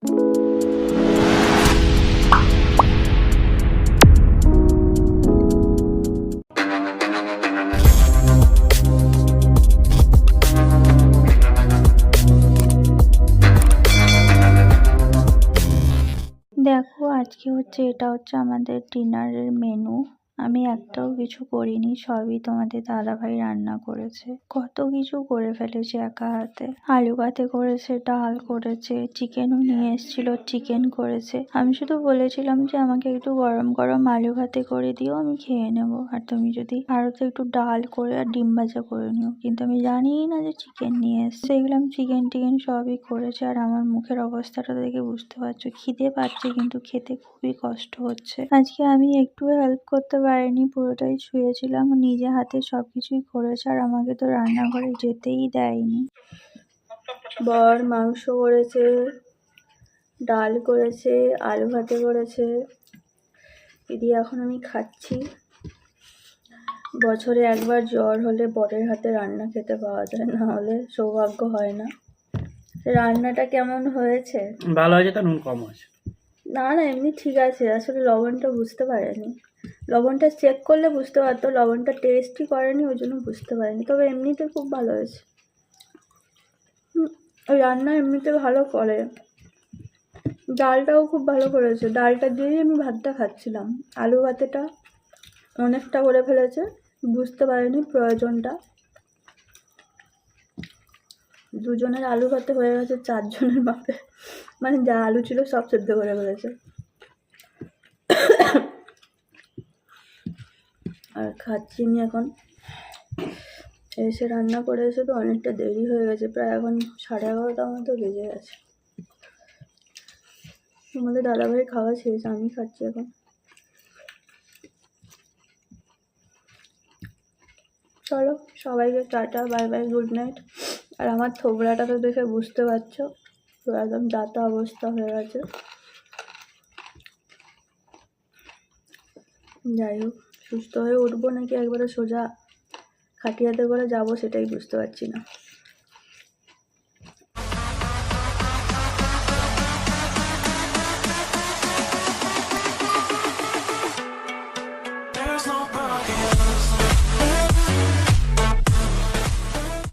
দেখো আজকে এটা হচ্ছে আমাদের ডিনারের মেনু। আমি একটাও কিছু করিনি, সবই তোমাদের দাদাভাই রান্না করেছে। কত কিছু করে ফেলেছে একা হাতে। আলু ভাতে করেছে, ডাল করেছে, চিকেনও নিয়ে এসেছিল, চিকেন করেছে। আমি শুধু বলেছিলাম যে আমাকে একটু গরম গরম আলু ভাতে করে দিও, আমি খেয়ে নেবো, আর তুমি যদি আরো তো একটু ডাল করে আর ডিম ভাজা করে নিও। কিন্তু আমি জানিই না যে চিকেন নিয়ে এসছে। দেখলাম চিকেন টিকেন সবই করেছে, আর আমার মুখের অবস্থাটা দেখে বুঝতে পারছো খিদে পাচ্ছে, কিন্তু খেতে খুবই কষ্ট হচ্ছে। আজকে আমি একটু হেল্প করতে পারিনি, পুরোটাই শুয়েছিলাম। নিজে হাতে সবকিছুই করেছে, আর আমাকে তো রান্নাঘরে যেতেই দেয়নি। বর মাংস করেছে, ডাল করেছে, আলু ভাতে করেছে, দিদি এখন আমি খাচ্ছি। বছরে একবার জ্বর হলে বরের হাতে রান্না খেতে পাওয়া যায়, না হলে সৌভাগ্য হয় না। রান্নাটা কেমন হয়েছে? ভালো হয়েছে, তো নুন কম আছে। না না, এমনি ঠিক আছে, আসলে লবণটা বুঝতে পারেনি। লবণটা চেক করলে বুঝতে পারতো, লবণটা টেস্টই করেনি, ওই জন্য বুঝতে পারেনি। তবে এমনিতে খুব ভালো হয়েছে। রান্না এমনিতে ভালো করে। ডালটাও খুব ভালো করেছে, ডালটা দিয়েই আমি ভাতটা খাচ্ছিলাম। আলু ভাতেটা অনেকটা করে ফেলেছে, বুঝতে পারেনি প্রয়োজনটা। দুজনের আলু ভাতে হয়ে গেছে 4 জনের মাপে, মানে যা আলু ছিল সব সেদ্ধ করে ফেলেছে। আর খাচ্ছি আমি এখন। এসে রান্না করে এসে তো অনেকটা দেরি হয়ে গেছে, প্রায় এখন 11:30টার মতো বেজে গেছে। আমাদের দাদাভাই খাওয়া শেষ, আমি খাচ্ছি এখন। চলো সবাইকে tata, bye bye, good night. আর আমার থোবড়াটা তো দেখে বুঝতে পারছো, তো একদম যাতা অবস্থা হয়ে গেছে। যাই হোক, সুস্থ হয়ে উঠবো নাকি একবারে সোজা খাটিয়াতে করে যাবো সেটাই বুঝতে পারছি না।